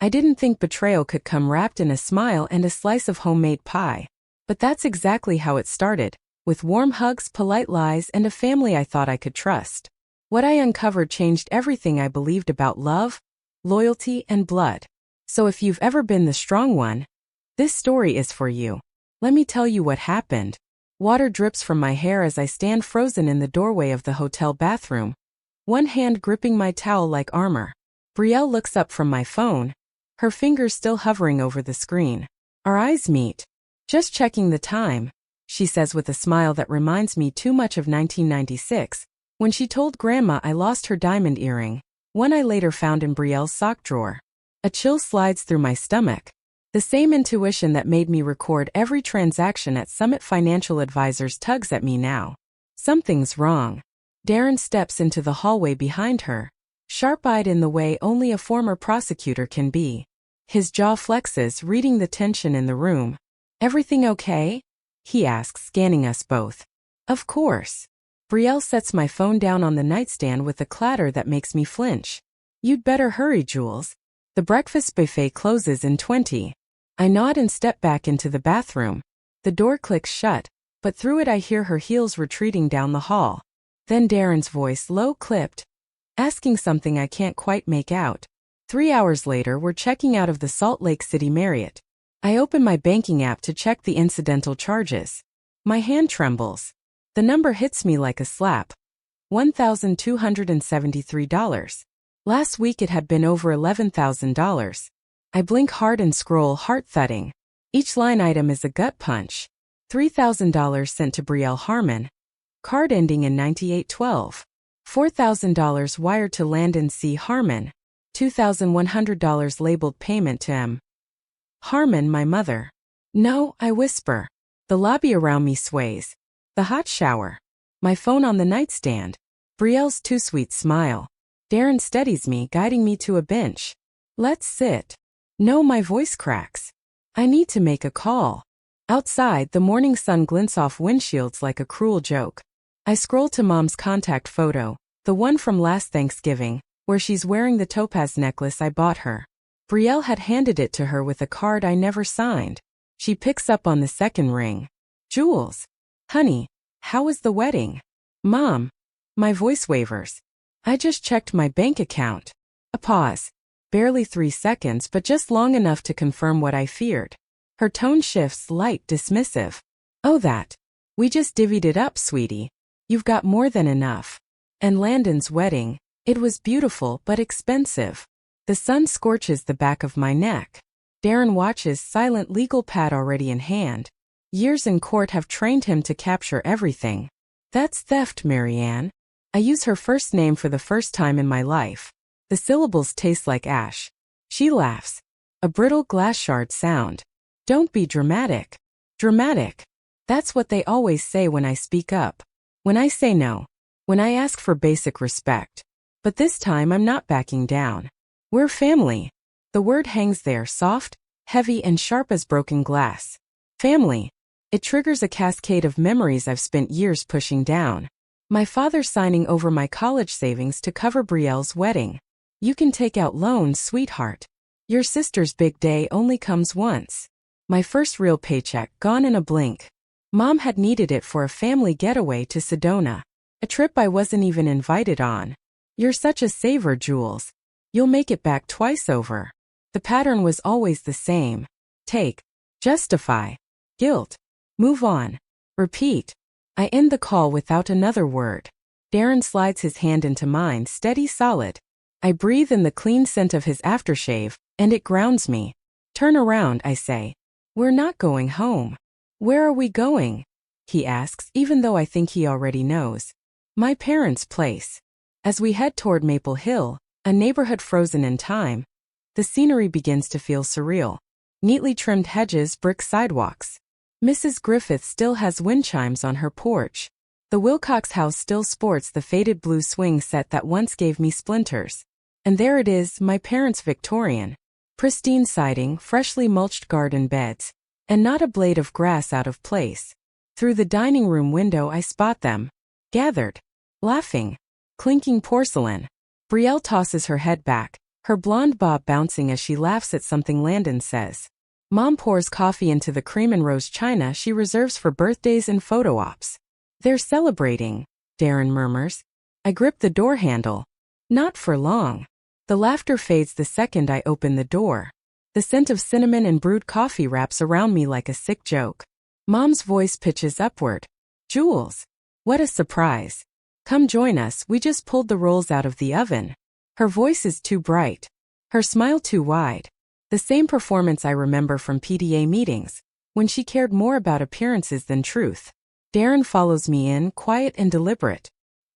I didn't think betrayal could come wrapped in a smile and a slice of homemade pie. But that's exactly how it started, with warm hugs, polite lies, and a family I thought I could trust. What I uncovered changed everything I believed about love, loyalty, and blood. So if you've ever been the strong one, this story is for you. Let me tell you what happened. Water drips from my hair as I stand frozen in the doorway of the hotel bathroom, one hand gripping my towel like armor. Brielle looks up from my phone, her fingers still hovering over the screen. Our eyes meet. Just checking the time, she says with a smile that reminds me too much of 1996, when she told Grandma I lost her diamond earring, one I later found in Brielle's sock drawer. A chill slides through my stomach. The same intuition that made me record every transaction at Summit Financial Advisors tugs at me now. Something's wrong. Darren steps into the hallway behind her, sharp-eyed in the way only a former prosecutor can be. His jaw flexes, reading the tension in the room. "Everything okay?" he asks, scanning us both. "Of course." Brielle sets my phone down on the nightstand with a clatter that makes me flinch. "You'd better hurry, Jules. The breakfast buffet closes in 20. I nod and step back into the bathroom. The door clicks shut, but through it I hear her heels retreating down the hall. Then Darren's voice, low-clipped, asking something I can't quite make out. 3 hours later, we're checking out of the Salt Lake City Marriott. I open my banking app to check the incidental charges. My hand trembles. The number hits me like a slap. $1,273. Last week it had been over $11,000. I blink hard and scroll, heart thudding. Each line item is a gut punch. $3,000 sent to Brielle Harmon. Card ending in 9812. $4,000 wired to Landon C. Harmon. $2,100 labeled payment to M. Harmon, my mother. No, I whisper. The lobby around me sways. The hot shower. My phone on the nightstand. Brielle's too sweet smile. Darren steadies me, guiding me to a bench. Let's sit. No, my voice cracks. I need to make a call. Outside, the morning sun glints off windshields like a cruel joke. I scroll to Mom's contact photo, the one from last Thanksgiving, where she's wearing the topaz necklace I bought her. Brielle had handed it to her with a card I never signed. She picks up on the second ring. Jules. Honey, how was the wedding? Mom. My voice wavers. I just checked my bank account. A pause. Barely 3 seconds, but just long enough to confirm what I feared. Her tone shifts, light, dismissive. Oh, that. We just divvied it up, sweetie. You've got more than enough. And Landon's wedding. It was beautiful but expensive. The sun scorches the back of my neck. Darren watches, silent, legal pad already in hand. Years in court have trained him to capture everything. That's theft, Marianne. I use her first name for the first time in my life. The syllables taste like ash. She laughs. A brittle glass shard sound. Don't be dramatic. Dramatic. That's what they always say when I speak up. When I say no. When I ask for basic respect. But this time I'm not backing down. We're family. The word hangs there, soft, heavy, and sharp as broken glass. Family. It triggers a cascade of memories I've spent years pushing down. My father signing over my college savings to cover Brielle's wedding. You can take out loans, sweetheart. Your sister's big day only comes once. My first real paycheck gone in a blink. Mom had needed it for a family getaway to Sedona. A trip I wasn't even invited on. You're such a saver, Jules. You'll make it back twice over. The pattern was always the same. Take. Justify. Guilt. Move on. Repeat. I end the call without another word. Darren slides his hand into mine, steady, solid. I breathe in the clean scent of his aftershave, and it grounds me. Turn around, I say. We're not going home. Where are we going? He asks, even though I think he already knows. My parents' place. As we head toward Maple Hill, a neighborhood frozen in time, the scenery begins to feel surreal. Neatly trimmed hedges, brick sidewalks. Mrs. Griffith still has wind chimes on her porch. The Wilcox house still sports the faded blue swing set that once gave me splinters. And there it is, my parents' Victorian. Pristine siding, freshly mulched garden beds, and not a blade of grass out of place. Through the dining room window I spot them. Gathered. Laughing. Clinking porcelain. Brielle tosses her head back, her blonde bob bouncing as she laughs at something Landon says. Mom pours coffee into the cream and rose china she reserves for birthdays and photo ops. They're celebrating, Darren murmurs. I grip the door handle. Not for long. The laughter fades the second I open the door. The scent of cinnamon and brewed coffee wraps around me like a sick joke. Mom's voice pitches upward. Jules. What a surprise. Come join us, we just pulled the rolls out of the oven. Her voice is too bright. Her smile too wide. The same performance I remember from PTA meetings, when she cared more about appearances than truth. Darren follows me in, quiet and deliberate.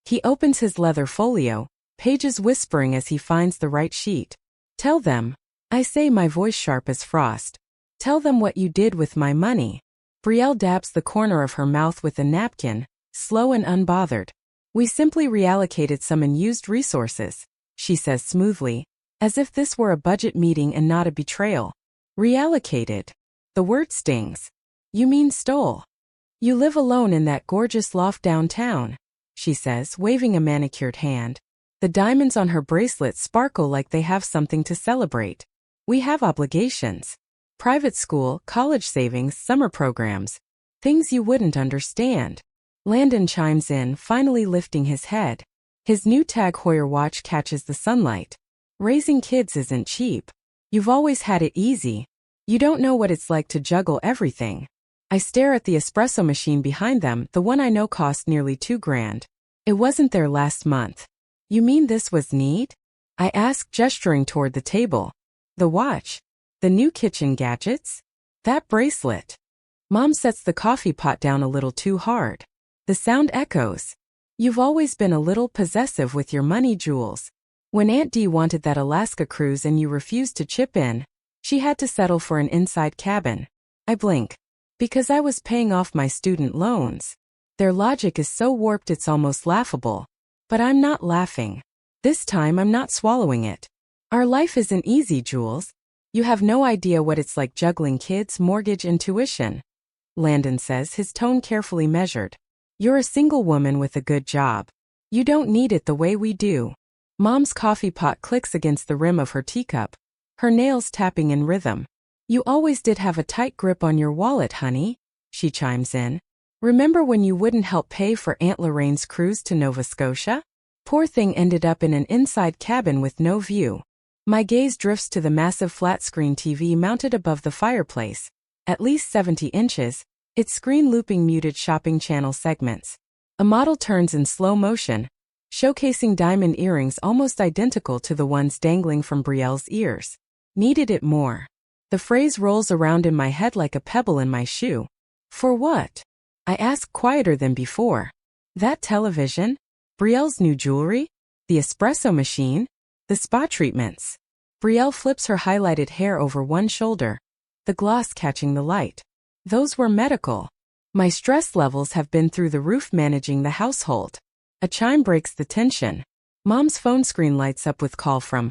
He opens his leather folio, pages whispering as he finds the right sheet. Tell them, I say, my voice sharp as frost. Tell them what you did with my money. Brielle dabs the corner of her mouth with a napkin, slow and unbothered. We simply reallocated some unused resources, she says smoothly, as if this were a budget meeting and not a betrayal. Reallocated. The word stings. You mean stole. You live alone in that gorgeous loft downtown, she says, waving a manicured hand. The diamonds on her bracelet sparkle like they have something to celebrate. We have obligations. Private school, college savings, summer programs. Things you wouldn't understand. Landon chimes in, finally lifting his head. His new Tag Heuer watch catches the sunlight. Raising kids isn't cheap. You've always had it easy. You don't know what it's like to juggle everything. I stare at the espresso machine behind them, the one I know cost nearly $2,000. It wasn't there last month. You mean this was neat? I ask, gesturing toward the table. The watch? The new kitchen gadgets? That bracelet? Mom sets the coffee pot down a little too hard. The sound echoes. You've always been a little possessive with your money, Jules. When Aunt Dee wanted that Alaska cruise and you refused to chip in, she had to settle for an inside cabin. I blink. Because I was paying off my student loans. Their logic is so warped it's almost laughable. But I'm not laughing. This time I'm not swallowing it. Our life isn't easy, Jules. You have no idea what it's like juggling kids, mortgage, and tuition. Landon says, his tone carefully measured. You're a single woman with a good job. You don't need it the way we do. Mom's coffee pot clicks against the rim of her teacup, her nails tapping in rhythm. You always did have a tight grip on your wallet, honey, she chimes in. Remember when you wouldn't help pay for Aunt Lorraine's cruise to Nova Scotia? Poor thing ended up in an inside cabin with no view. My gaze drifts to the massive flat-screen TV mounted above the fireplace, at least 70 inches, its screen looping muted shopping channel segments. A model turns in slow motion, showcasing diamond earrings almost identical to the ones dangling from Brielle's ears. Needed it more. The phrase rolls around in my head like a pebble in my shoe. For what? I ask, quieter than before. That television? Brielle's new jewelry? The espresso machine? The spa treatments? Brielle flips her highlighted hair over one shoulder, the gloss catching the light. Those were medical. My stress levels have been through the roof managing the household. A chime breaks the tension. Mom's phone screen lights up with call from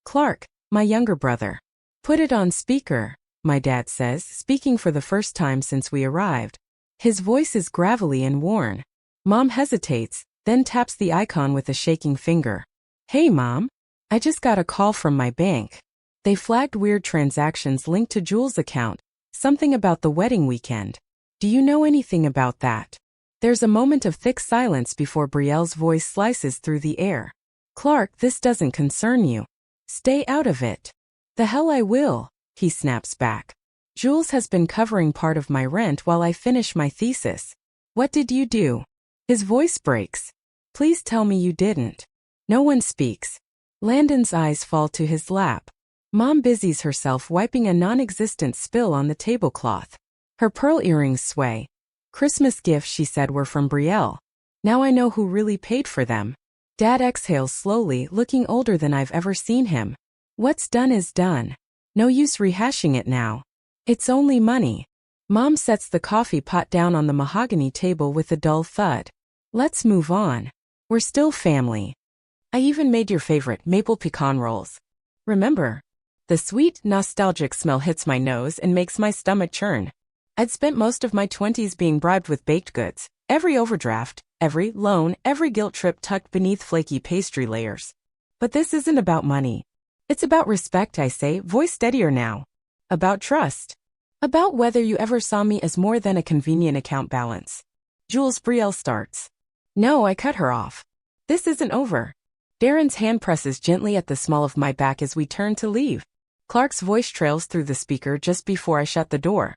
Clark, my younger brother. Put it on speaker, my dad says, speaking for the first time since we arrived. His voice is gravelly and worn. Mom hesitates, then taps the icon with a shaking finger. Hey, Mom. I just got a call from my bank. They flagged weird transactions linked to Jules' account, something about the wedding weekend. Do you know anything about that? There's a moment of thick silence before Brielle's voice slices through the air. Clark, this doesn't concern you. Stay out of it. The hell I will, he snaps back. Jules has been covering part of my rent while I finish my thesis. What did you do? His voice breaks. Please tell me you didn't. No one speaks. Landon's eyes fall to his lap. Mom busies herself wiping a non-existent spill on the tablecloth. Her pearl earrings sway. Christmas gifts, she said, were from Brielle. Now I know who really paid for them. Dad exhales slowly, looking older than I've ever seen him. What's done is done. No use rehashing it now. It's only money. Mom sets the coffee pot down on the mahogany table with a dull thud. Let's move on. We're still family. I even made your favorite maple pecan rolls. Remember? The sweet, nostalgic smell hits my nose and makes my stomach churn. I'd spent most of my 20s being bribed with baked goods, every overdraft, every loan, every guilt trip tucked beneath flaky pastry layers. But this isn't about money. It's about respect, I say, voice steadier now. About trust. About whether you ever saw me as more than a convenient account balance. Jules. Brielle starts. No, I cut her off. This isn't over. Darren's hand presses gently at the small of my back as we turn to leave. Clark's voice trails through the speaker just before I shut the door.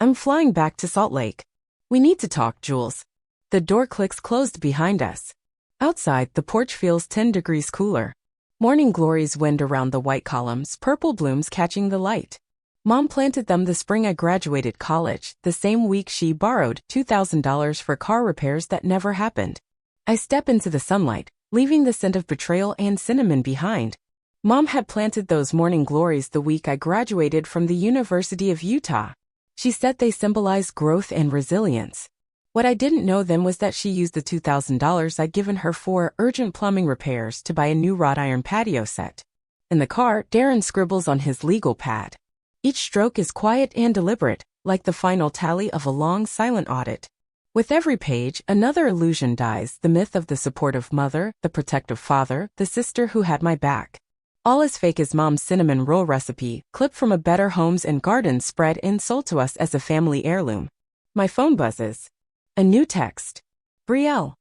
I'm flying back to Salt Lake. We need to talk, Jules. The door clicks closed behind us. Outside, the porch feels 10 degrees cooler. Morning glories wind around the white columns, purple blooms catching the light. Mom planted them the spring I graduated college, the same week she borrowed $2,000 for car repairs that never happened. I step into the sunlight, leaving the scent of betrayal and cinnamon behind. Mom had planted those morning glories the week I graduated from the University of Utah. She said they symbolize growth and resilience. What I didn't know then was that she used the $2,000 I'd given her for urgent plumbing repairs to buy a new wrought iron patio set. In the car, Darren scribbles on his legal pad. Each stroke is quiet and deliberate, like the final tally of a long, silent audit. With every page, another illusion dies, the myth of the supportive mother, the protective father, the sister who had my back. All as fake as Mom's cinnamon roll recipe, clipped from a Better Homes and Gardens spread and sold to us as a family heirloom. My phone buzzes. A new text. Brielle.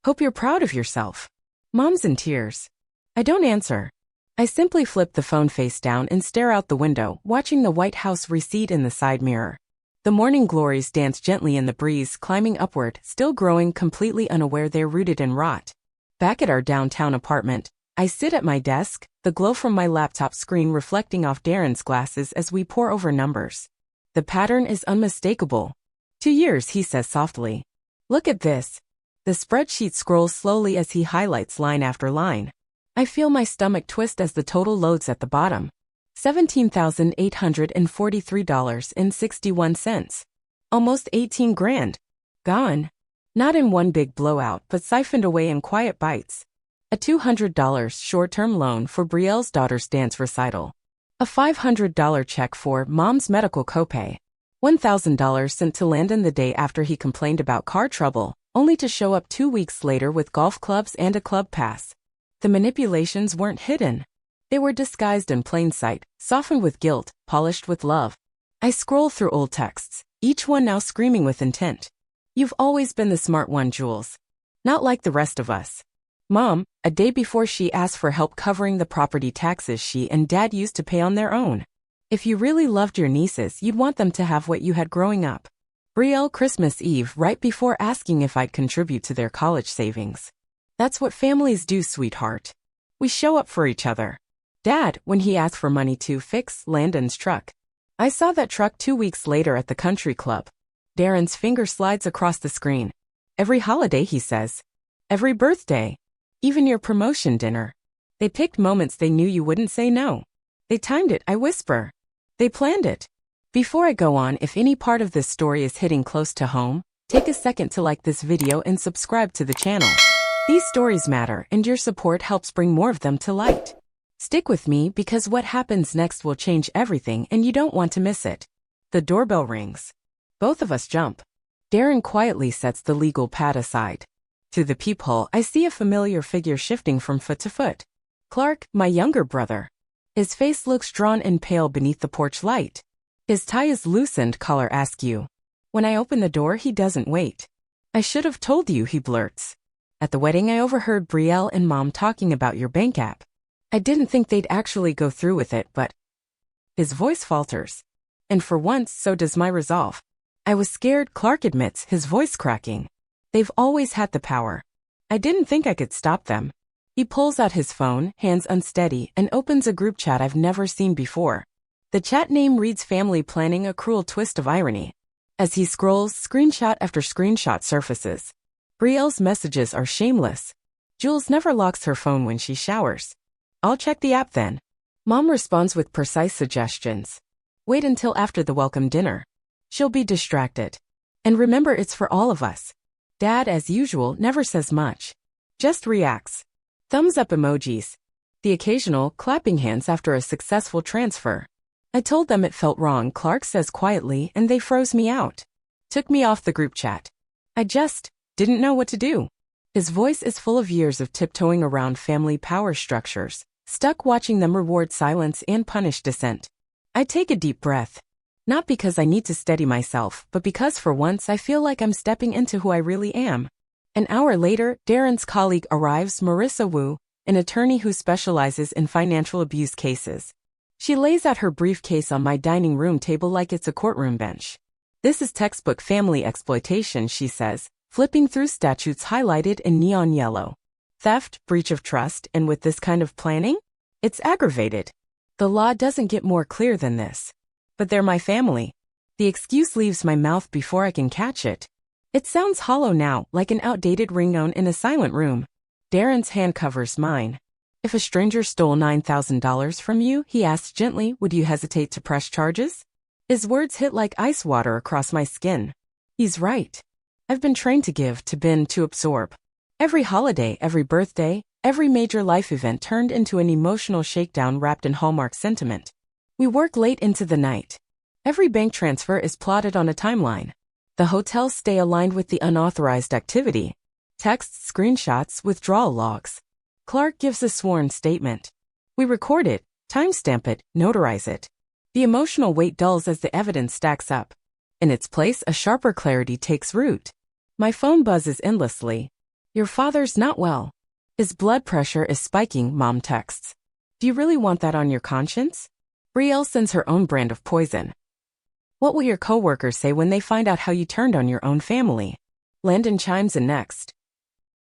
Hope you're proud of yourself. Mom's in tears. I don't answer. I simply flip the phone face down and stare out the window, watching the White House recede in the side mirror. The morning glories dance gently in the breeze, climbing upward, still growing, completely unaware they're rooted in rot. Back at our downtown apartment, I sit at my desk, the glow from my laptop screen reflecting off Darren's glasses as we pore over numbers. The pattern is unmistakable. 2 years, he says softly. Look at this. The spreadsheet scrolls slowly as he highlights line after line. I feel my stomach twist as the total loads at the bottom. $17,843.61. Almost 18 grand. Gone. Not in one big blowout, but siphoned away in quiet bites. A $200 short-term loan for Brielle's daughter's dance recital. A $500 check for Mom's medical copay. $1,000 sent to Landon the day after he complained about car trouble, only to show up 2 weeks later with golf clubs and a club pass. The manipulations weren't hidden. They were disguised in plain sight, softened with guilt, polished with love. I scroll through old texts, each one now screaming with intent. You've always been the smart one, Jules. Not like the rest of us. Mom, a day before she asked for help covering the property taxes she and Dad used to pay on their own. If you really loved your nieces, you'd want them to have what you had growing up. Brielle. Christmas Eve, right before asking if I'd contribute to their college savings. That's what families do, sweetheart. We show up for each other. Dad, when he asked for money to fix Landon's truck. I saw that truck 2 weeks later at the country club. Darren's finger slides across the screen. Every holiday, he says. Every birthday. Even your promotion dinner. They picked moments they knew you wouldn't say no. They timed it, I whisper. They planned it. Before I go on, if any part of this story is hitting close to home, take a second to like this video and subscribe to the channel. These stories matter, and your support helps bring more of them to light. Stick with me because what happens next will change everything and you don't want to miss it. The doorbell rings. Both of us jump. Darren quietly sets the legal pad aside. Through the peephole, I see a familiar figure shifting from foot to foot. Clark, my younger brother. His face looks drawn and pale beneath the porch light. His tie is loosened, collar askew. When I open the door, he doesn't wait. I should have told you, he blurts. At the wedding, I overheard Brielle and Mom talking about your bank app. I didn't think they'd actually go through with it, but... His voice falters. And for once, so does my resolve. I was scared, Clark admits, his voice cracking. They've always had the power. I didn't think I could stop them. He pulls out his phone, hands unsteady, and opens a group chat I've never seen before. The chat name reads Family Planning, a cruel twist of irony. As he scrolls, screenshot after screenshot surfaces. Brielle's messages are shameless. Jules never locks her phone when she showers. I'll check the app then. Mom responds with precise suggestions. Wait until after the welcome dinner. She'll be distracted. And remember, it's for all of us. Dad, as usual, never says much. Just reacts. Thumbs up emojis. The occasional clapping hands after a successful transfer. I told them it felt wrong, Clark says quietly, and they froze me out. Took me off the group chat. I just didn't know what to do. His voice is full of years of tiptoeing around family power structures, stuck watching them reward silence and punish dissent. I take a deep breath. Not because I need to steady myself, but because for once I feel like I'm stepping into who I really am. An hour later, Darren's colleague arrives, Marissa Wu, an attorney who specializes in financial abuse cases. She lays out her briefcase on my dining room table like it's a courtroom bench. This is textbook family exploitation, she says, flipping through statutes highlighted in neon yellow. Theft, breach of trust, and with this kind of planning? It's aggravated. The law doesn't get more clear than this. But they're my family. The excuse leaves my mouth before I can catch it. It sounds hollow now, like an outdated ringtone in a silent room. Darren's hand covers mine. If a stranger stole $9,000 from you, he asks gently, would you hesitate to press charges? His words hit like ice water across my skin. He's right. I've been trained to give, to bend, to absorb. Every holiday, every birthday, every major life event turned into an emotional shakedown wrapped in Hallmark sentiment. We work late into the night. Every bank transfer is plotted on a timeline. The hotels stay aligned with the unauthorized activity. Texts, screenshots, withdrawal logs. Clark gives a sworn statement. We record it, timestamp it, notarize it. The emotional weight dulls as the evidence stacks up. In its place, a sharper clarity takes root. My phone buzzes endlessly. Your father's not well. His blood pressure is spiking, Mom texts. Do you really want that on your conscience? Brielle sends her own brand of poison. What will your coworkers say when they find out how you turned on your own family? Landon chimes in next.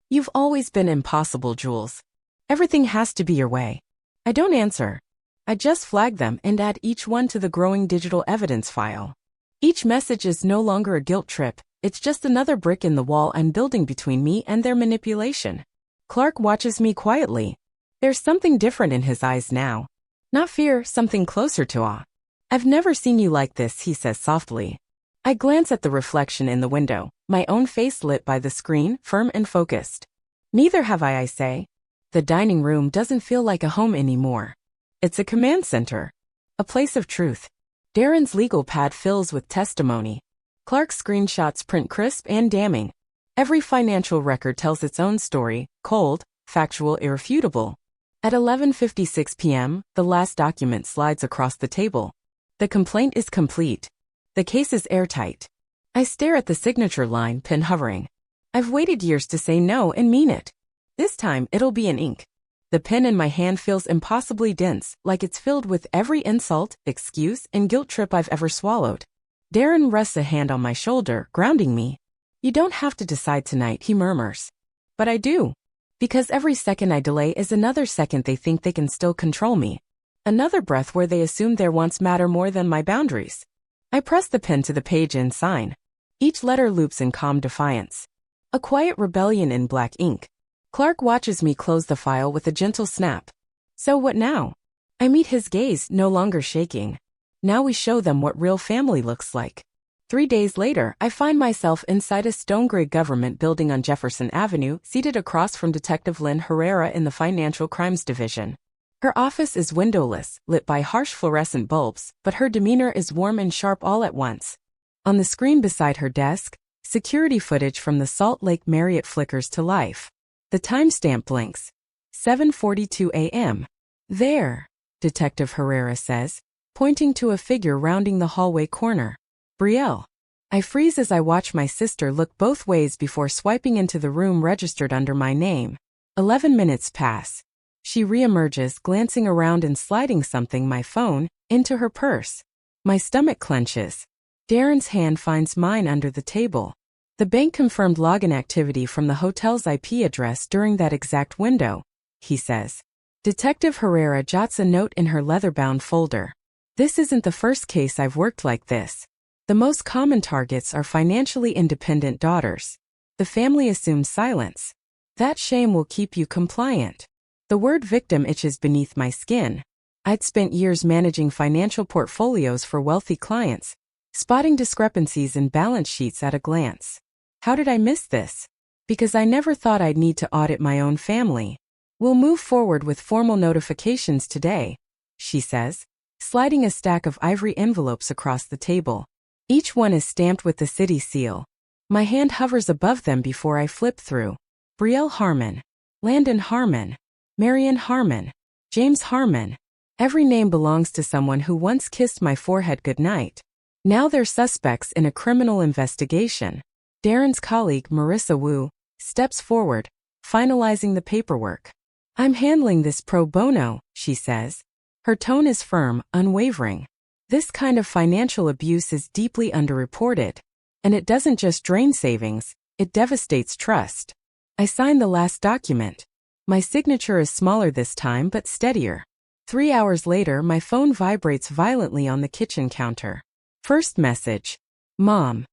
You've always been impossible, Jules. Everything has to be your way. I don't answer. I just flag them and add each one to the growing digital evidence file. Each message is no longer a guilt trip, it's just another brick in the wall I'm building between me and their manipulation. Clark watches me quietly. There's something different in his eyes now. Not fear, something closer to awe. I've never seen you like this, he says softly. I glance at the reflection in the window, my own face lit by the screen, firm and focused. Neither have I say. The dining room doesn't feel like a home anymore. It's a command center. A place of truth. Darren's legal pad fills with testimony. Clark's screenshots print crisp and damning. Every financial record tells its own story, cold, factual, irrefutable. At 11:56 p.m., the last document slides across the table. The complaint is complete. The case is airtight. I stare at the signature line, pen hovering. I've waited years to say no and mean it. This time, it'll be in ink. The pen in my hand feels impossibly dense, like it's filled with every insult, excuse, and guilt trip I've ever swallowed. Darren rests a hand on my shoulder, grounding me. You don't have to decide tonight, he murmurs. But I do. Because every second I delay is another second they think they can still control me. Another breath where they assume their wants matter more than my boundaries. I press the pen to the page and sign. Each letter loops in calm defiance. A quiet rebellion in black ink. Clark watches me close the file with a gentle snap. So what now? I meet his gaze, no longer shaking. Now we show them what real family looks like. 3 days later, I find myself inside a stone-gray government building on Jefferson Avenue, seated across from Detective Lynn Herrera in the Financial Crimes Division. Her office is windowless, lit by harsh fluorescent bulbs, but her demeanor is warm and sharp all at once. On the screen beside her desk, security footage from the Salt Lake Marriott flickers to life. The timestamp blinks. 7:42 a.m. There, Detective Herrera says, pointing to a figure rounding the hallway corner. Brielle. I freeze as I watch my sister look both ways before swiping into the room registered under my name. 11 minutes pass. She reemerges, glancing around and sliding something, my phone, into her purse. My stomach clenches. Darren's hand finds mine under the table. The bank confirmed login activity from the hotel's IP address during that exact window, he says. Detective Herrera jots a note in her leather-bound folder. This isn't the first case I've worked like this. The most common targets are financially independent daughters. The family assumes silence. That shame will keep you compliant. The word victim itches beneath my skin. I'd spent years managing financial portfolios for wealthy clients, spotting discrepancies in balance sheets at a glance. How did I miss this? Because I never thought I'd need to audit my own family. We'll move forward with formal notifications today, she says, sliding a stack of ivory envelopes across the table. Each one is stamped with the city seal. My hand hovers above them before I flip through. Brielle Harmon. Landon Harmon. Marion Harmon. James Harmon. Every name belongs to someone who once kissed my forehead goodnight. Now they're suspects in a criminal investigation. Darren's colleague, Marissa Wu, steps forward, finalizing the paperwork. I'm handling this pro bono, she says. Her tone is firm, unwavering. This kind of financial abuse is deeply underreported. And it doesn't just drain savings, it devastates trust. I sign the last document. My signature is smaller this time but steadier. 3 hours later, my phone vibrates violently on the kitchen counter. First message. Mom.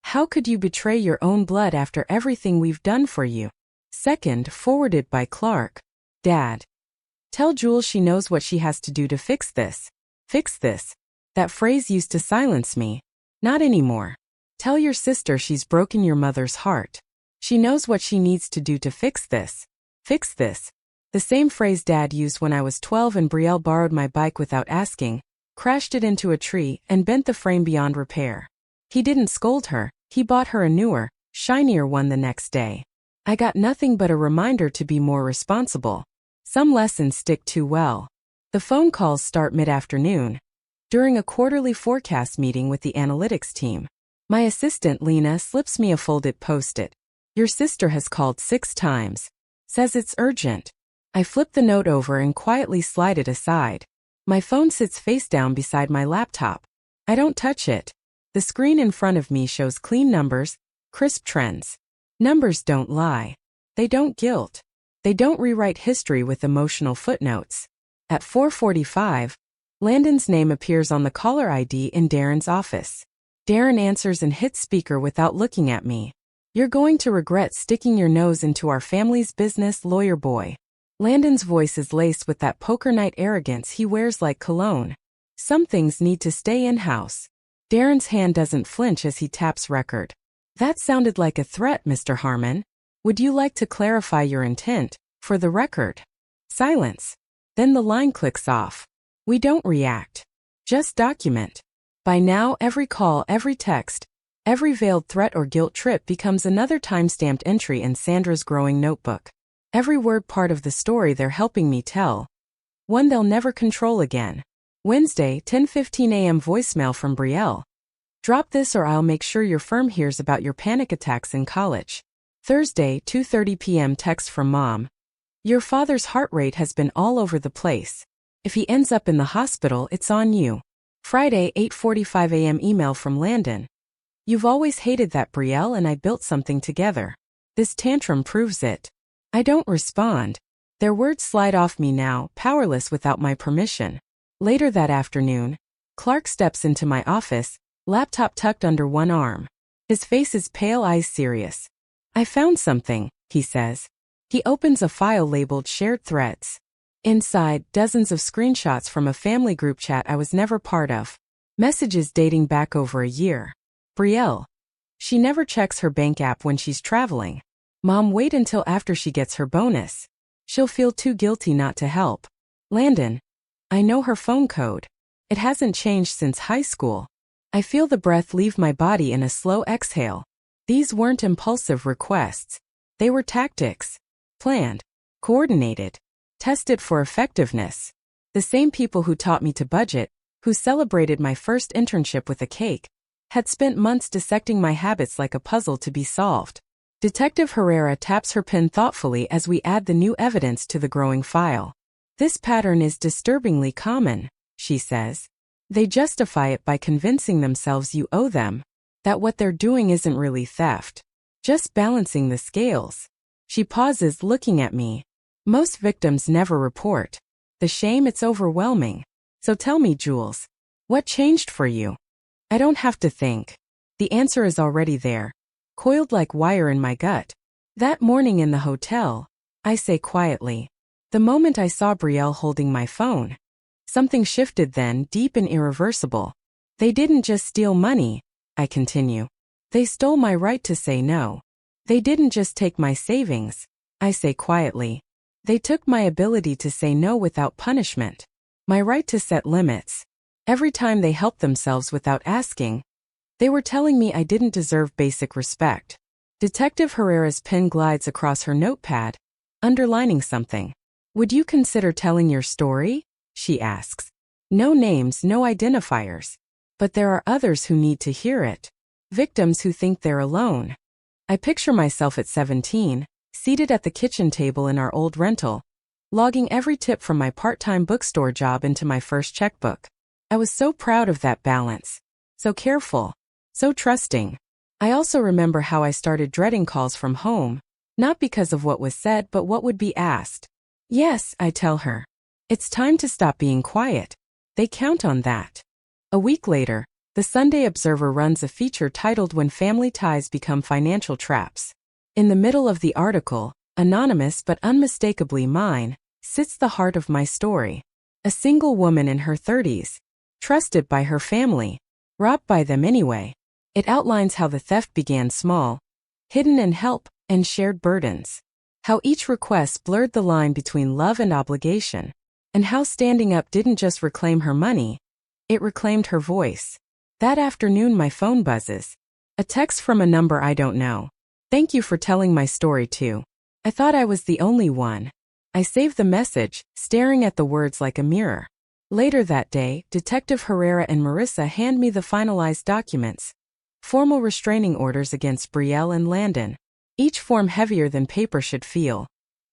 How could you betray your own blood after everything we've done for you? Second, forwarded by Clark. Dad. Tell Jules she knows what she has to do to fix this. Fix this. That phrase used to silence me. Not anymore. Tell your sister she's broken your mother's heart. She knows what she needs to do to fix this. Fix this. The same phrase Dad used when I was 12 and Brielle borrowed my bike without asking, crashed it into a tree, and bent the frame beyond repair. He didn't scold her, he bought her a newer, shinier one the next day. I got nothing but a reminder to be more responsible. Some lessons stick too well. The phone calls start mid-afternoon. During a quarterly forecast meeting with the analytics team, my assistant Lena slips me a folded post-it. Your sister has called 6 times. Says it's urgent. I flip the note over and quietly slide it aside. My phone sits face down beside my laptop. I don't touch it. The screen in front of me shows clean numbers, crisp trends. Numbers don't lie. They don't guilt. They don't rewrite history with emotional footnotes. At 4:45, Landon's name appears on the caller ID in Darren's office. Darren answers and hits speaker without looking at me. You're going to regret sticking your nose into our family's business, lawyer boy. Landon's voice is laced with that poker night arrogance he wears like cologne. Some things need to stay in-house. Darren's hand doesn't flinch as he taps record. That sounded like a threat, Mr. Harmon. Would you like to clarify your intent, for the record? Silence. Then the line clicks off. We don't react. Just document. By now, every call, every text, every veiled threat or guilt trip becomes another time-stamped entry in Sandra's growing notebook. Every word part of the story they're helping me tell. One they'll never control again. Wednesday, 10:15 a.m. voicemail from Brielle. Drop this or I'll make sure your firm hears about your panic attacks in college. Thursday, 2:30 p.m. text from Mom. Your father's heart rate has been all over the place. If he ends up in the hospital, it's on you. Friday, 8:45 a.m. email from Landon. You've always hated that, Brielle, and I built something together. This tantrum proves it. I don't respond. Their words slide off me now, powerless without my permission. Later that afternoon, Clark steps into my office, laptop tucked under one arm. His face is pale, eyes serious. I found something, he says. He opens a file labeled Shared Threads. Inside, dozens of screenshots from a family group chat I was never part of. Messages dating back over a year. Brielle. She never checks her bank app when she's traveling. Mom, wait until after she gets her bonus. She'll feel too guilty not to help. Landon. I know her phone code. It hasn't changed since high school. I feel the breath leave my body in a slow exhale. These weren't impulsive requests. They were tactics. Planned. Coordinated. Tested for effectiveness. The same people who taught me to budget, who celebrated my first internship with a cake, had spent months dissecting my habits like a puzzle to be solved. Detective Herrera taps her pen thoughtfully as we add the new evidence to the growing file. This pattern is disturbingly common, she says. They justify it by convincing themselves you owe them, that what they're doing isn't really theft. Just balancing the scales. She pauses, looking at me. Most victims never report. The shame, it's overwhelming. So tell me, Jules, what changed for you? I don't have to think. The answer is already there, coiled like wire in my gut. That morning in the hotel, I say quietly. The moment I saw Brielle holding my phone. Something shifted then, deep and irreversible. They didn't just steal money, I continue. They stole my right to say no. They didn't just take my savings, I say quietly. They took my ability to say no without punishment. My right to set limits. Every time they helped themselves without asking, they were telling me I didn't deserve basic respect. Detective Herrera's pen glides across her notepad, underlining something. Would you consider telling your story? She asks. No names, no identifiers. But there are others who need to hear it. Victims who think they're alone. I picture myself at 17, seated at the kitchen table in our old rental, logging every tip from my part-time bookstore job into my first checkbook. I was so proud of that balance. So careful. So trusting. I also remember how I started dreading calls from home, not because of what was said but what would be asked. Yes, I tell her. It's time to stop being quiet. They count on that. A week later, the Sunday Observer runs a feature titled When Family Ties Become Financial Traps. In the middle of the article, anonymous but unmistakably mine, sits the heart of my story. A single woman in her 30s, trusted by her family, robbed by them anyway. It outlines how the theft began small, hidden in help and shared burdens. How each request blurred the line between love and obligation. And how standing up didn't just reclaim her money, it reclaimed her voice. That afternoon my phone buzzes. A text from a number I don't know. Thank you for telling my story too. I thought I was the only one. I saved the message, staring at the words like a mirror. Later that day, Detective Herrera and Marissa hand me the finalized documents. Formal restraining orders against Brielle and Landon. Each form heavier than paper should feel.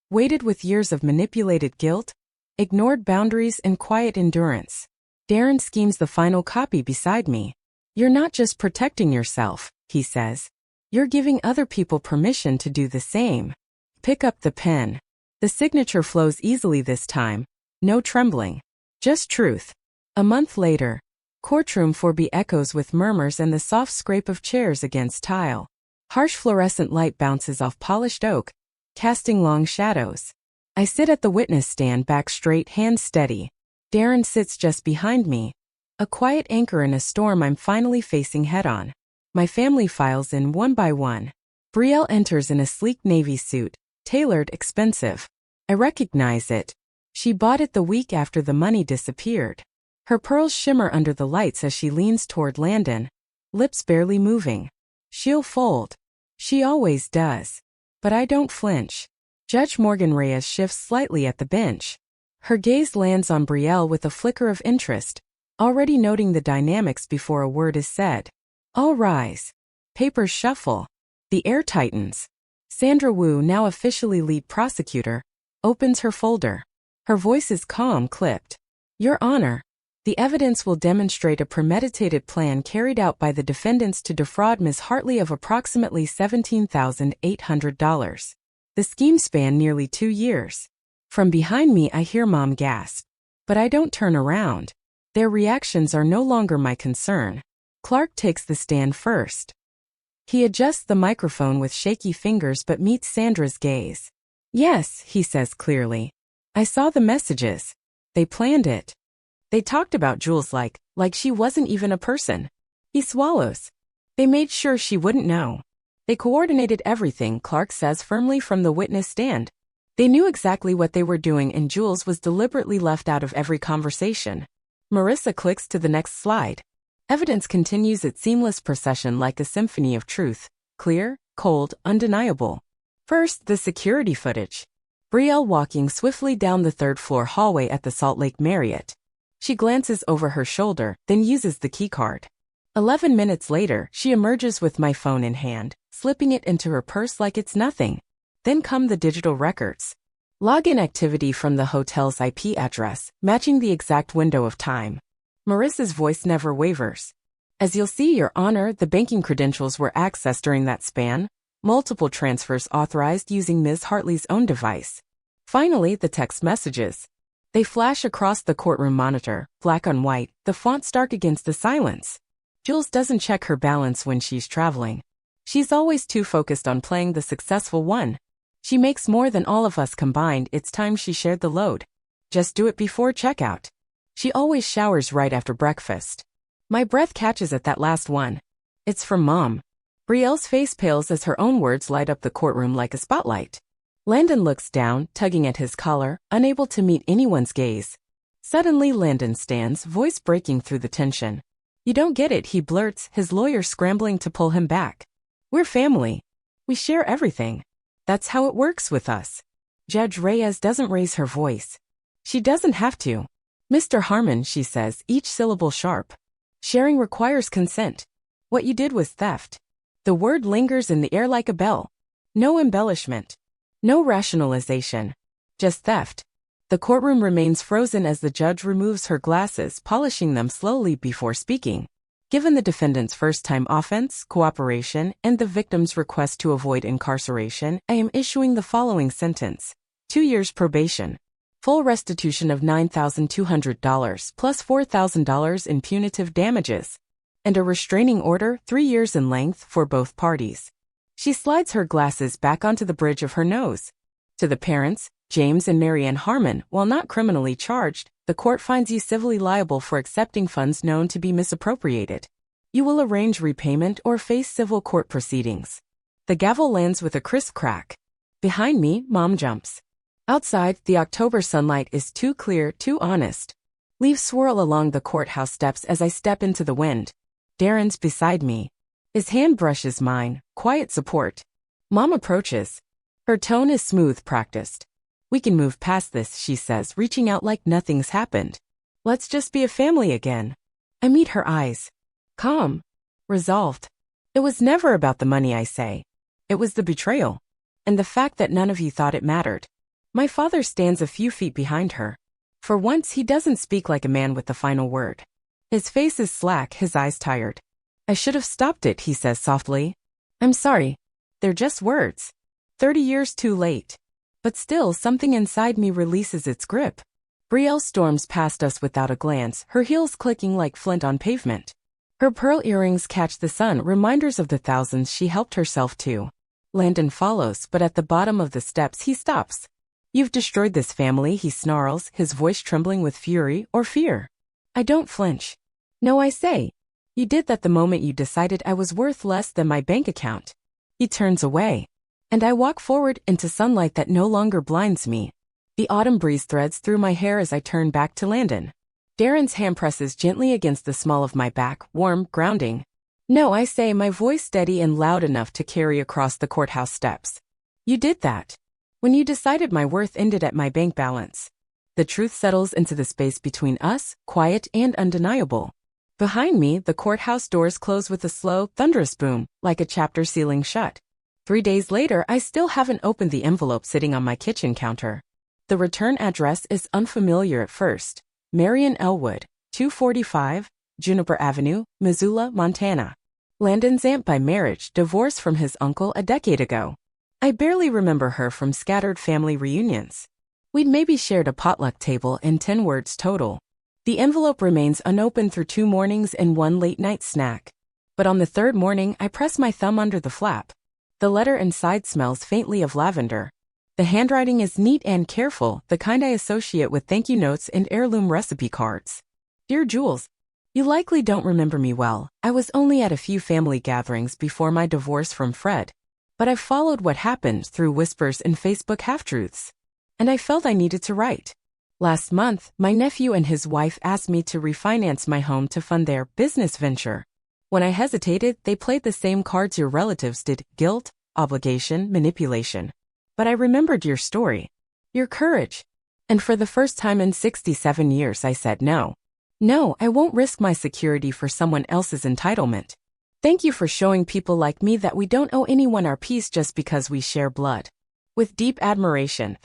Weighted with years of manipulated guilt, ignored boundaries and quiet endurance. Darren schemes the final copy beside me. You're not just protecting yourself, he says. You're giving other people permission to do the same. Pick up the pen. The signature flows easily this time. No trembling. Just truth. A month later, courtroom 4B echoes with murmurs and the soft scrape of chairs against tile. Harsh fluorescent light bounces off polished oak, casting long shadows. I sit at the witness stand, back straight, hands steady. Darren sits just behind me. A quiet anchor in a storm I'm finally facing head-on. My family files in one by one. Brielle enters in a sleek navy suit, tailored, expensive. I recognize it. She bought it the week after the money disappeared. Her pearls shimmer under the lights as she leans toward Landon, lips barely moving. She'll fold. She always does. But I don't flinch. Judge Morgan Reyes shifts slightly at the bench. Her gaze lands on Brielle with a flicker of interest, already noting the dynamics before a word is said. All rise. Papers shuffle. The air tightens. Sandra Wu, now officially lead prosecutor, opens her folder. Her voice is calm, clipped. Your Honor, the evidence will demonstrate a premeditated plan carried out by the defendants to defraud Ms. Hartley of approximately $17,800. The scheme spanned nearly 2 years. From behind me I hear Mom gasp. But I don't turn around. Their reactions are no longer my concern. Clark takes the stand first. He adjusts the microphone with shaky fingers but meets Sandra's gaze. Yes, he says clearly. I saw the messages. They planned it. They talked about Jules like she wasn't even a person. He swallows. They made sure she wouldn't know. They coordinated everything, Clark says firmly from the witness stand. They knew exactly what they were doing and Jules was deliberately left out of every conversation. Marissa clicks to the next slide. Evidence continues its seamless procession like a symphony of truth. Clear, cold, undeniable. First, the security footage. Brielle walking swiftly down the third-floor hallway at the Salt Lake Marriott. She glances over her shoulder, then uses the keycard. 11 minutes later, she emerges with my phone in hand, slipping it into her purse like it's nothing. Then come the digital records. Login activity from the hotel's IP address, matching the exact window of time. Marissa's voice never wavers. As you'll see, Your Honor, the banking credentials were accessed during that span. Multiple transfers authorized using Ms. Hartley's own device. Finally, the text messages. They flash across the courtroom monitor, black on white, the font stark against the silence. Jules doesn't check her balance when she's traveling. She's always too focused on playing the successful one. She makes more than all of us combined. It's time she shared the load. Just do it before checkout. She always showers right after breakfast. My breath catches at that last one. It's from Mom. Brielle's face pales as her own words light up the courtroom like a spotlight. Landon looks down, tugging at his collar, unable to meet anyone's gaze. Suddenly Landon stands, voice breaking through the tension. You don't get it, he blurts, his lawyer scrambling to pull him back. We're family. We share everything. That's how it works with us. Judge Reyes doesn't raise her voice. She doesn't have to. Mr. Harmon, she says, each syllable sharp. Sharing requires consent. What you did was theft. The word lingers in the air like a bell. No embellishment. No rationalization. Just theft. The courtroom remains frozen as the judge removes her glasses, polishing them slowly before speaking. Given the defendant's first-time offense, cooperation, and the victim's request to avoid incarceration, I am issuing the following sentence. 2 years probation. Full restitution of $9,200 plus $4,000 in punitive damages. And a restraining order 3 years in length for both parties. She slides her glasses back onto the bridge of her nose. To the parents, James and Marianne Harmon, while not criminally charged, the court finds you civilly liable for accepting funds known to be misappropriated. You will arrange repayment or face civil court proceedings. The gavel lands with a crisp crack. Behind me, Mom jumps. Outside, the October sunlight is too clear, too honest. Leaves swirl along the courthouse steps as I step into the wind. Darren's beside me. His hand brushes mine, quiet support. Mom approaches. Her tone is smooth, practiced. We can move past this, she says, reaching out like nothing's happened. Let's just be a family again. I meet her eyes. Calm. Resolved. It was never about the money, I say. It was the betrayal. And the fact that none of you thought it mattered. My father stands a few feet behind her. For once, he doesn't speak like a man with the final word. His face is slack, his eyes tired. I should have stopped it, he says softly. I'm sorry. They're just words. 30 years too late. But still, something inside me releases its grip. Brielle storms past us without a glance, her heels clicking like flint on pavement. Her pearl earrings catch the sun, reminders of the thousands she helped herself to. Landon follows, but at the bottom of the steps he stops. You've destroyed this family, he snarls, his voice trembling with fury or fear. I don't flinch. No, I say. You did that the moment you decided I was worth less than my bank account. He turns away. And I walk forward into sunlight that no longer blinds me. The autumn breeze threads through my hair as I turn back to Landon. Darren's hand presses gently against the small of my back, warm, grounding. No, I say, my voice steady and loud enough to carry across the courthouse steps. You did that. When you decided my worth ended at my bank balance. The truth settles into the space between us, quiet and undeniable. Behind me, the courthouse doors close with a slow, thunderous boom, like a chapter sealing shut. 3 days later, I still haven't opened the envelope sitting on my kitchen counter. The return address is unfamiliar at first. Marion Elwood, 245, Juniper Avenue, Missoula, Montana. Landon's aunt by marriage, divorced from his uncle a decade ago. I barely remember her from scattered family reunions. We'd maybe shared a potluck table and 10 words total. The envelope remains unopened through 2 mornings and 1 late-night snack. But on the 3rd morning, I press my thumb under the flap. The letter inside smells faintly of lavender. The handwriting is neat and careful, the kind I associate with thank you notes and heirloom recipe cards. Dear Jules, you likely don't remember me well. I was only at a few family gatherings before my divorce from Fred. But I've followed what happened through whispers and Facebook half-truths. And I felt I needed to write. Last month, my nephew and his wife asked me to refinance my home to fund their business venture. When I hesitated, they played the same cards your relatives did: guilt, obligation, manipulation. But I remembered your story. Your courage. And for the first time in 67 years, I said no. No, I won't risk my security for someone else's entitlement. Thank you for showing people like me that we don't owe anyone our peace just because we share blood. With deep admiration.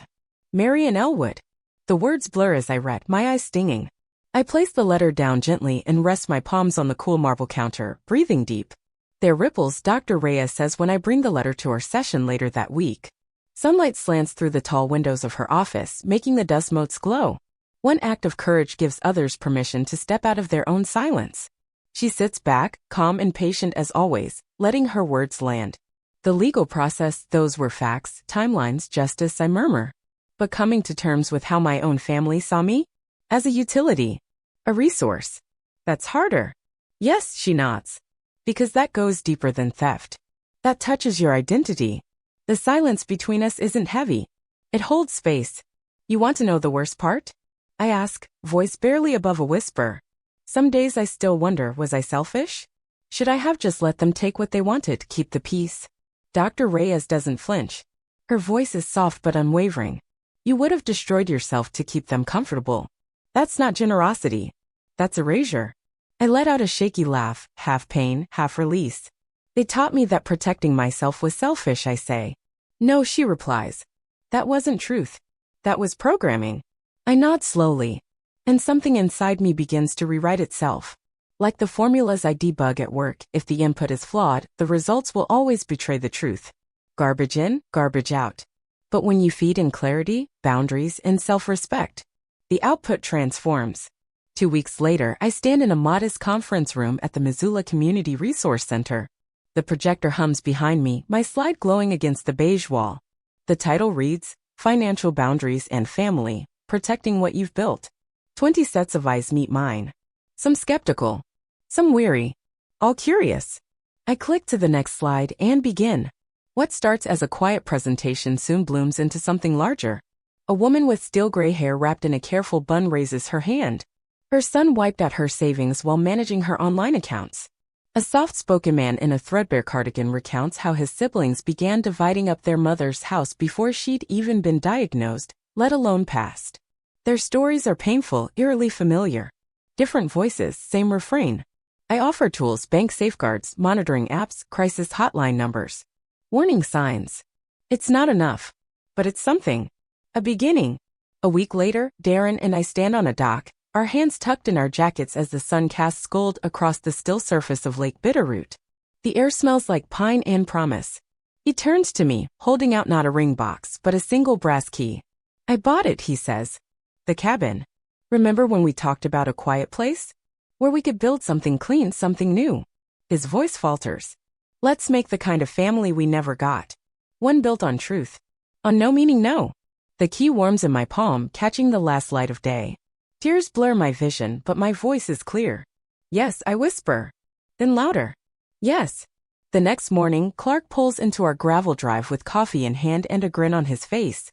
Marion Elwood. The words blur as I read, my eyes stinging. I place the letter down gently and rest my palms on the cool marble counter, breathing deep. There ripples, Dr. Reyes says when I bring the letter to our session later that week. Sunlight slants through the tall windows of her office, making the dust motes glow. One act of courage gives others permission to step out of their own silence. She sits back, calm and patient as always, letting her words land. The legal process, those were facts, timelines, justice, I murmur. But coming to terms with how my own family saw me? As a utility. A resource. That's harder. Yes, she nods. Because that goes deeper than theft. That touches your identity. The silence between us isn't heavy. It holds space. You want to know the worst part? I ask, voice barely above a whisper. Some days I still wonder, was I selfish? Should I have just let them take what they wanted, keep the peace? Dr. Reyes doesn't flinch. Her voice is soft but unwavering. You would have destroyed yourself to keep them comfortable. That's not generosity. That's erasure. I let out a shaky laugh, half pain, half release. They taught me that protecting myself was selfish, I say. No, she replies. That wasn't truth. That was programming. I nod slowly, and something inside me begins to rewrite itself. Like the formulas I debug at work, if the input is flawed, the results will always betray the truth. Garbage in, garbage out. But when you feed in clarity, boundaries, and self-respect, the output transforms. 2 weeks later, I stand in a modest conference room at the Missoula Community Resource Center. The projector hums behind me, my slide glowing against the beige wall. The title reads, Financial Boundaries and Family, Protecting What You've Built. 20 sets of eyes meet mine. Some skeptical, some weary, all curious. I click to the next slide and begin. What starts as a quiet presentation soon blooms into something larger. A woman with steel gray hair wrapped in a careful bun raises her hand. Her son wiped out her savings while managing her online accounts. A soft-spoken man in a threadbare cardigan recounts how his siblings began dividing up their mother's house before she'd even been diagnosed, let alone passed. Their stories are painful, eerily familiar. Different voices, same refrain. I offer tools, bank safeguards, monitoring apps, crisis hotline numbers. Warning signs. It's not enough. But it's something. A beginning. A week later, Darren and I stand on a dock, our hands tucked in our jackets as the sun casts gold across the still surface of Lake Bitterroot. The air smells like pine and promise. He turns to me, holding out not a ring box, but a single brass key. I bought it, he says. The cabin. Remember when we talked about a quiet place? Where we could build something clean, something new. His voice falters. Let's make the kind of family we never got. One built on truth. On no meaning no. The key warms in my palm, catching the last light of day. Tears blur my vision, but my voice is clear. Yes, I whisper. Then louder. Yes. The next morning, Clark pulls into our gravel drive with coffee in hand and a grin on his face.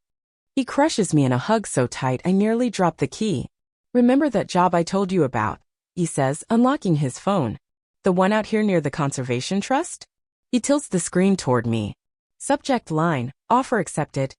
He crushes me in a hug so tight I nearly drop the key. Remember that job I told you about? He says, unlocking his phone. The one out here near the Conservation Trust? He tilts the screen toward me. Subject line, offer accepted.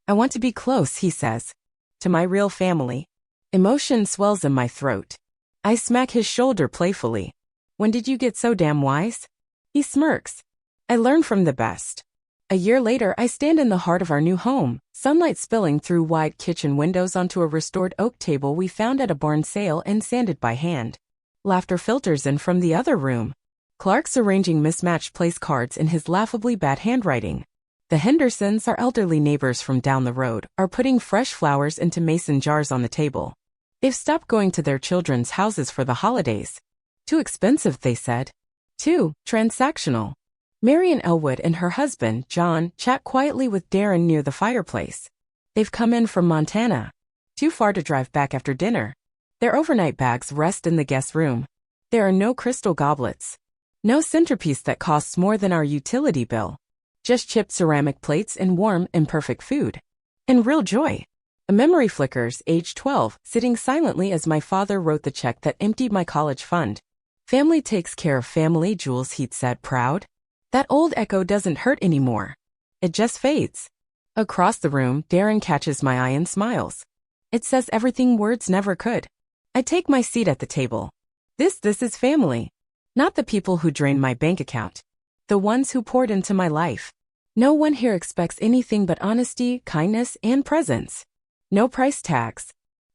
I want to be close, he says. To my real family. Emotion swells in my throat. I smack his shoulder playfully. When did you get so damn wise? He smirks. I learn from the best. A year later, I stand in the heart of our new home, sunlight spilling through wide kitchen windows onto a restored oak table we found at a barn sale and sanded by hand. Laughter filters in from the other room. Clark's arranging mismatched place cards in his laughably bad handwriting. The Hendersons, our elderly neighbors from down the road, are putting fresh flowers into mason jars on the table. They've stopped going to their children's houses for the holidays. Too expensive, they said. Too transactional. Marian Elwood and her husband, John, chat quietly with Darren near the fireplace. They've come in from Montana. Too far to drive back after dinner. Their overnight bags rest in the guest room. There are no crystal goblets. No centerpiece that costs more than our utility bill. Just chipped ceramic plates and warm, imperfect food. And real joy. A memory flickers, age 12, sitting silently as my father wrote the check that emptied my college fund. Family takes care of family, Jules, he'd said, proud. That old echo doesn't hurt anymore. It just fades. Across the room, Darren catches my eye and smiles. It says everything words never could. I take my seat at the table. This is family. Not the people who drained my bank account. The ones who poured into my life. No one here expects anything but honesty, kindness, and presence. No price tags.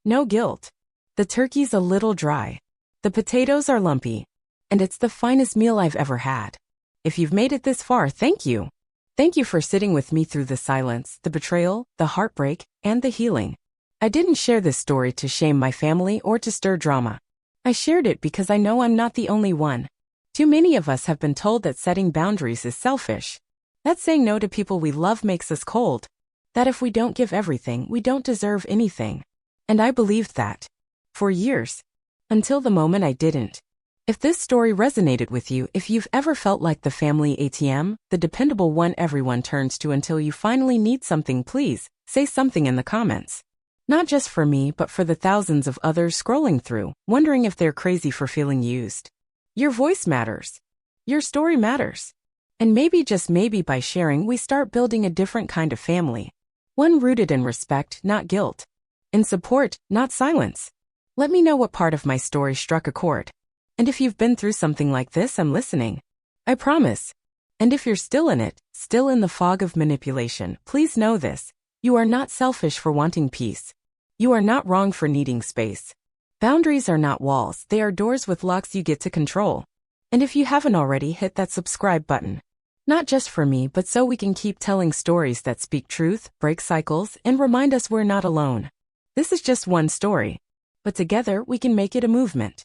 No guilt. The turkey's a little dry. The potatoes are lumpy. And it's the finest meal I've ever had. If you've made it this far, thank you. Thank you for sitting with me through the silence, the betrayal, the heartbreak, and the healing. I didn't share this story to shame my family or to stir drama. I shared it because I know I'm not the only one. Too many of us have been told that setting boundaries is selfish. That saying no to people we love makes us cold. That if we don't give everything, we don't deserve anything. And I believed that. For years. Until the moment I didn't. If this story resonated with you, if you've ever felt like the family ATM, the dependable one everyone turns to until you finally need something, please, say something in the comments. Not just for me, but for the thousands of others scrolling through, wondering if they're crazy for feeling used. Your voice matters. Your story matters. And maybe, just maybe, by sharing, we start building a different kind of family. One rooted in respect, not guilt. In support, not silence. Let me know what part of my story struck a chord. And if you've been through something like this, I'm listening. I promise. And if you're still in it, still in the fog of manipulation, please know this. You are not selfish for wanting peace. You are not wrong for needing space. Boundaries are not walls, they are doors with locks you get to control. And if you haven't already, hit that subscribe button. Not just for me, but so we can keep telling stories that speak truth, break cycles, and remind us we're not alone. This is just one story. But together, we can make it a movement.